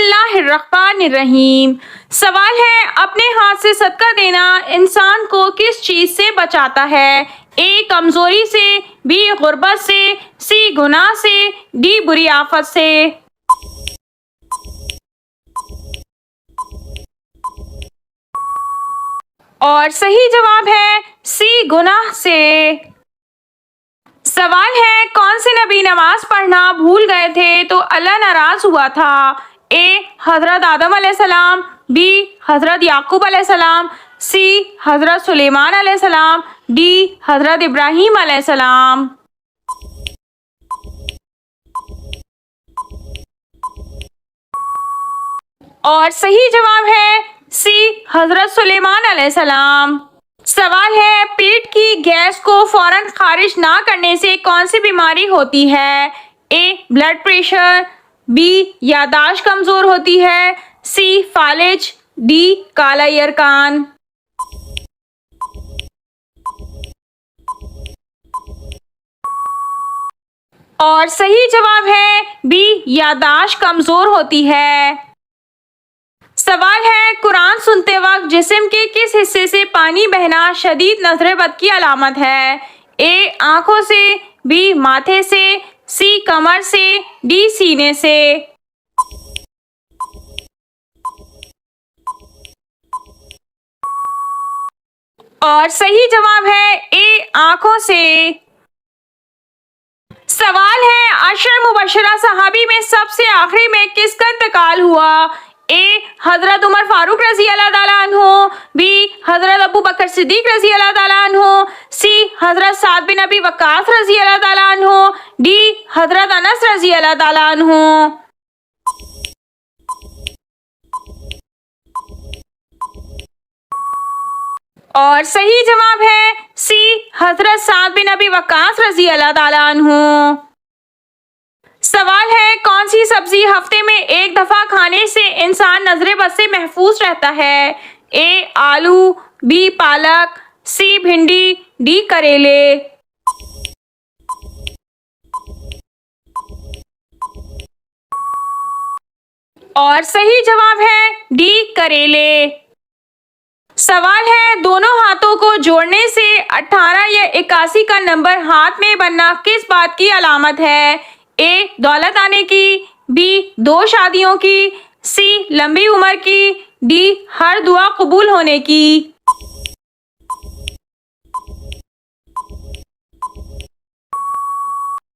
बिस्मिल्लाहिर्रहमानिर्रहीम। सवाल है, अपने हाथ से सदका देना इंसान को किस चीज़ से बचाता है? ए कमज़ोरी से, बी गुर्बत से, सी गुनाह से, डी बुरी आफत से। और सही जवाब है सी गुनाह से। सवाल है, कौन से नबी नमाज पढ़ना भूल गए थे तो अल्लाह नाराज हुआ था? ए हजरत आदम अलैहिस्सलाम, बी हजरत याकूब अलैहिस्सलाम, सी हजरत सुलेमान अलैहिस्सलाम, डी हजरत इब्राहीम अलैहिस्सलाम। और सही जवाब है सी हजरत सुलेमान अलैहिस्सलाम। सवाल है, पेट की गैस को फौरन खारिज ना करने से कौन सी बीमारी होती है? ए ब्लड प्रेशर, बी यादाश्त कमजोर होती है, सी फालिज, डी काला यरकान। और सही जवाब है बी यादाश्त कमजोर होती है। सवाल है, कुरान सुनते वक्त जिस्म के किस हिस्से से पानी बहना शदीद नजर बद की अलामत है? ए आंखों से, बी माथे से, सी कमर से, डी सीने से। और सही जवाब है ए आंखों से। सवाल है, अशर मुबशरा सहाबी में सबसे आखिरी में किसका इंतकाल हुआ? ए हजरत उमर फारूक रजी अल्लाह ताला अन्हु, बी हजरत अबू बकर सिद्दीक रजी अल्लाह ताला अन्हु, सी हजरत साद बिन अबी वक्कास रजी अल्लाह ताला अन्हु, डी हजरत अनस रजी अल्लाह ताला अन्हु। और सही जवाब है सी हजरत साद बिन अबी वक्कास रजी अल्लाह ताला अन्हु। सवाल है, कौन सी सब्जी हफ्ते में एक दफा खाने से इंसान नजरे बद से महफूज रहता है? ए आलू, बी पालक, सी भिंडी, डी करेले। और सही जवाब है डी करेले। सवाल है, दोनों हाथों को जोड़ने से 18 या 81 का नंबर हाथ में बनना किस बात की अलामत है? ए दौलत आने की, बी 2 शादियों की, सी लंबी उम्र की, डी हर दुआ कबूल होने की।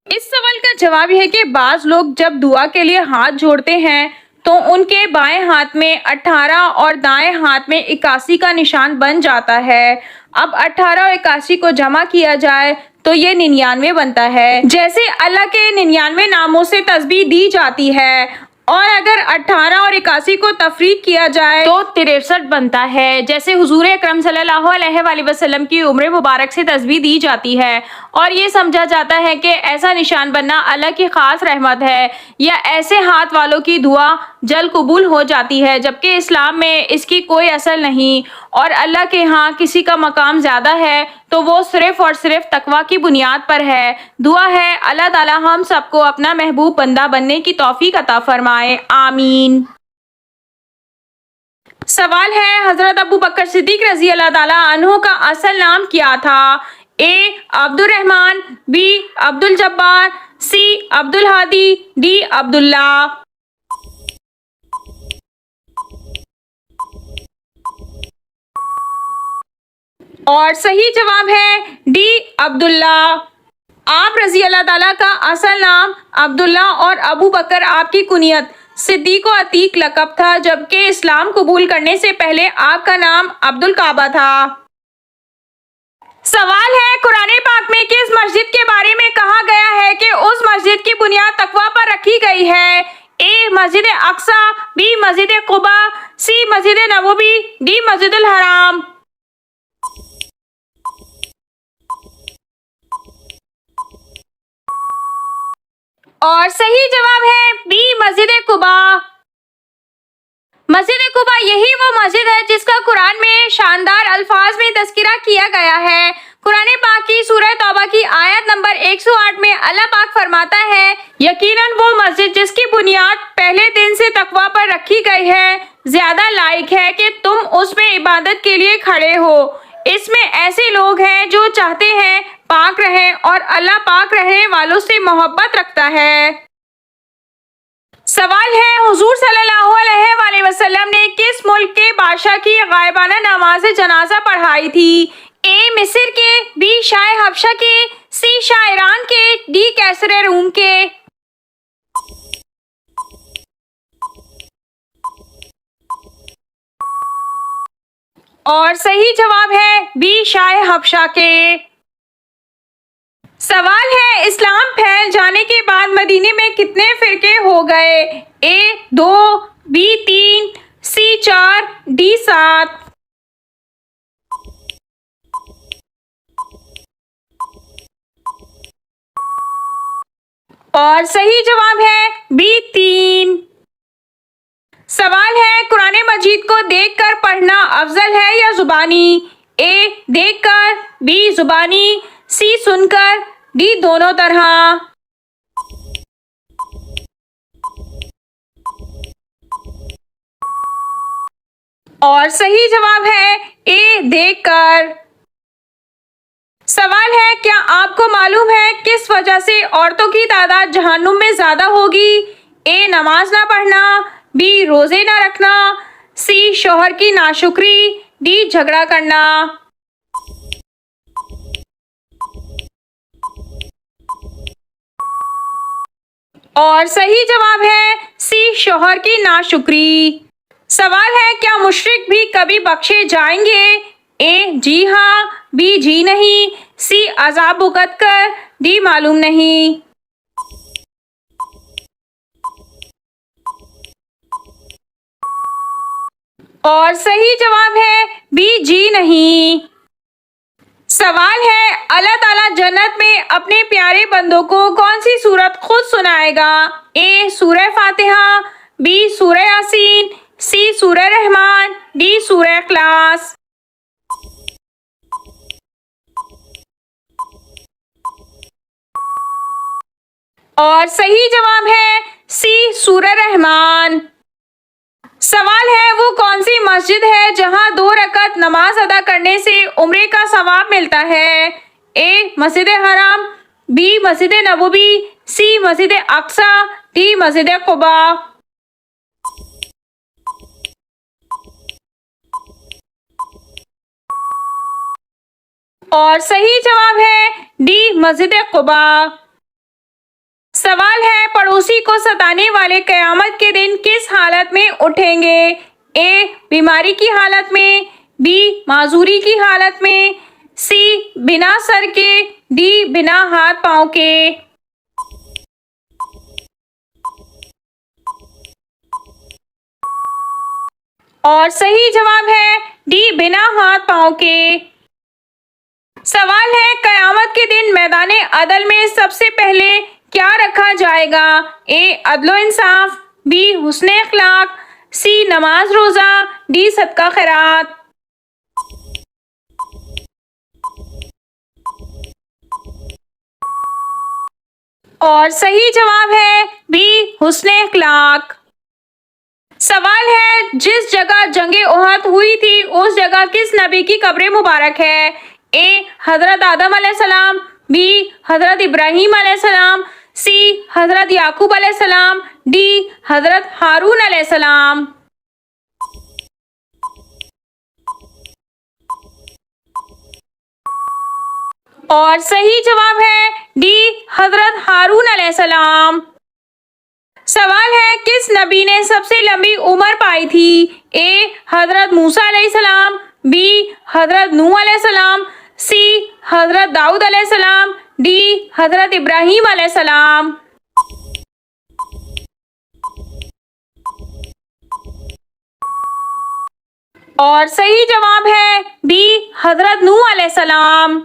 इस सवाल का जवाब यह है कि बाज लोग जब दुआ के लिए हाथ जोड़ते हैं तो उनके बाएं हाथ में 18 और दाएं हाथ में 81 का निशान बन जाता है। अब 18 और 81 को जमा किया जाए तो ये 99 बनता है। जैसे अल्लाह के 99 नामों से तस्बीह दी जाती है, और अगर 18 और 81 को तफरीक किया जाए तो 63 बनता है। जैसे हुजूर अकरम सल्लल्लाहु अलैहि वसल्लम की उम्र मुबारक से तस्बीह दी जाती है और ये समझा जाता है कि ऐसा निशान बनना अल्लाह की खास रहमत है, या ऐसे हाथ वालों की दुआ जल्द कबूल हो जाती है, जबकि इस्लाम में इसकी कोई असर नहीं और अल्लाह के यहाँ किसी का मकाम ज़्यादा है तो वो सिर्फ़ और सिर्फ तकवा की बुनियाद पर है। दुआ है अल्लाह ताला हम सबको अपना महबूब बंदा बनने की तौफीक अता फरमाए, आमीन। सवाल है, हजरत अबू बकर सिद्दीक रजी अल्लाह ताला अन्हु का असल नाम क्या था? ए अब्दुल रहमान, बी अब्दुल जब्बार, सी अब्दुल हादी, डी अब्दुल्ला। और सही जवाब है डी अब्दुल्ला। आप रजी अल्लाह ताला का असल नाम अब्दुल्ला और अबू बकर आपकी कुनियत सिद्दीक व अतीक लक़ब था, जबकि इस्लाम कबूल करने से पहले आपका नाम अब्दुल काबा था। सवाल है, कुरान पाक में किस मस्जिद के बारे में कहा गया है कि उस मस्जिद की बुनियाद तकवा पर रखी गई है? ए मस्जिद अक्सा, बी मस्जिद कुबा, सी मस्जिद नबवी, डी मस्जिदुल हराम। और सही जवाब है बी मस्जिद कुबा। मस्जिद कुबा यही वो मस्जिद है जिसका कुरान में शानदार अल्फाज में तज़किरा किया गया है। कुरान पाक की सूरह तौबा की आयत नंबर 108 में अल्लाह पाक फरमाता है, यकीनन वो मस्जिद जिसकी बुनियाद पहले दिन से तकवा पर रखी गई है, ज्यादा लायक है कि तुम उसमें इबादत के लिए खड़े हो। इसमें ऐसे लोग हैं जो चाहते हैं पाक रहें और अल्लाह पाक रहने वालों से मोहब्बत रखता है। सवाल है, हुजूर सल्लल्लाहु अलैहि वसल्लम ने किस मुल्क के बादशाह की गायबाना नमाज जनाजा पढ़ाई थी? ए मिस्र के, बी शाह हबशा के, सी शाह ईरान के, डी कैसर रूम के। और सही जवाब है बी शाह हबशा के। सवाल है, इस्लाम फैल जाने के बाद मदीने में कितने फिरके हो गए? ए 2, बी 3, सी 4, डी 7। और सही जवाब है बी 3। सवाल है, कुरान मजीद को देखकर पढ़ना अफजल है या जुबानी? ए देखकर, बी जुबानी, सी सुनकर, डी दोनों तरह। और सही जवाब है ए देखकर। सवाल है, क्या आपको मालूम है किस वजह से औरतों की तादाद जहन्नुम में ज्यादा होगी? ए नमाज ना पढ़ना, बी रोजे ना रखना, सी शौहर की नाशुक्री, डी झगड़ा करना। और सही जवाब है सी शौहर की नाशुक्री। सवाल है, क्या मुशरिक भी कभी बख्शे जाएंगे? ए जी हाँ, बी जी नहीं, सी अजाब भुगत कर, डी मालूम नहीं। और सही जवाब है बी जी नहीं। सवाल है, अल्लाह ताला जन्नत में अपने प्यारे बंदों को कौन सी सूरत खुद सुनाएगा? ए सूरह फातिहा, बी सूरह यासीन, सी सूरह रहमान, डी सूरह इखलास। और सही जवाब है सी सूरह रहमान। सवाल है, वो कौन सी मस्जिद है जहां 2 रकअत नमाज अदा करने से उम्रे का सवाब मिलता है? ए मस्जिद हराम, बी मस्जिद नबवी, सी मस्जिद अक्सा, डी मस्जिद कुबा। और सही जवाब है डी मस्जिद कुबा। सवाल है, पड़ोसी को सताने वाले कयामत के दिन किस हालत में उठेंगे? ए बीमारी की हालत में, बी माजूरी की हालत में, सी बिना सर के, डी बिना हाथ पांव के। और सही जवाब है डी बिना हाथ पांव के। सवाल है, कयामत के दिन मैदाने अदल में सबसे पहले क्या रखा जाएगा? ए अदलो इंसाफ, बी हुस्ने अखलाक, सी नमाज रोजा, डी सदका खैरात। और सही जवाब है बी हुस्ने अखलाक। सवाल है, जिस जगह जंगे ओहद हुई थी उस जगह किस नबी की कब्र मुबारक है? ए हजरत आदम अलैहिस्सलाम, बी हजरत इब्राहीम अलैहिस्सलाम, सी हजरत याकूब अलैहिस्सलाम, डी हजरत हारून अलैहिस्सलाम। और सही जवाब है डी हजरत हारून अलैहिस्सलाम। सवाल है, किस नबी ने सबसे लंबी उम्र पाई थी? ए हजरत मूसा अलैहिस्सलाम, बी हजरत नूह अलैहिस्सलाम, सी हजरत दाऊद अलैहिस्सलाम, डी हजरत इब्राहीम अलैहिस्सलाम। और सही जवाब है बी हजरत नूह अलैहिस्सलाम।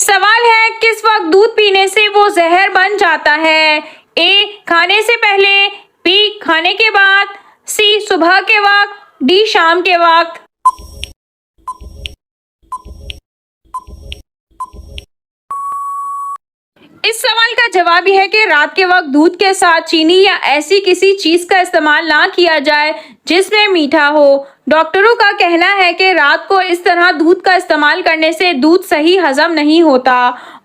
सवाल है, किस वक्त दूध पीने से वो जहर बन जाता है? ए खाने से पहले, बी खाने के बाद, सी सुबह के वक्त, डी शाम के वक्त। इस सवाल का जवाब यह है कि रात के वक्त दूध के साथ चीनी या ऐसी किसी चीज का इस्तेमाल ना किया जाए जिसमें मीठा हो। डॉक्टरों का कहना है कि रात को इस तरह दूध का इस्तेमाल करने से दूध सही हजम नहीं होता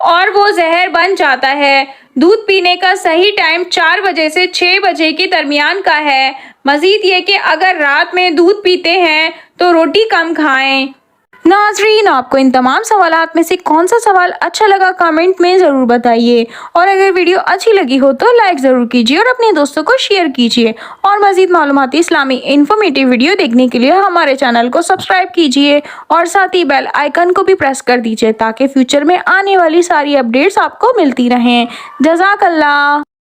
और वो जहर बन जाता है। दूध पीने का सही टाइम 4 बजे से 6 बजे के दरमियान का है। मजीद ये कि अगर रात में दूध पीते हैं तो रोटी कम खाएं। नाजरीन, आपको इन तमाम सवालात में से कौन सा सवाल अच्छा लगा कमेंट में ज़रूर बताइए, और अगर वीडियो अच्छी लगी हो तो लाइक ज़रूर कीजिए और अपने दोस्तों को शेयर कीजिए। और मज़ीद मालूमाती इस्लामी इन्फॉर्मेटिव वीडियो देखने के लिए हमारे चैनल को सब्सक्राइब कीजिए और साथ ही बेल आइकन को भी प्रेस कर दीजिए ताकि फ्यूचर में आने वाली सारी अपडेट्स आपको मिलती रहें। जज़ाकल्लाह।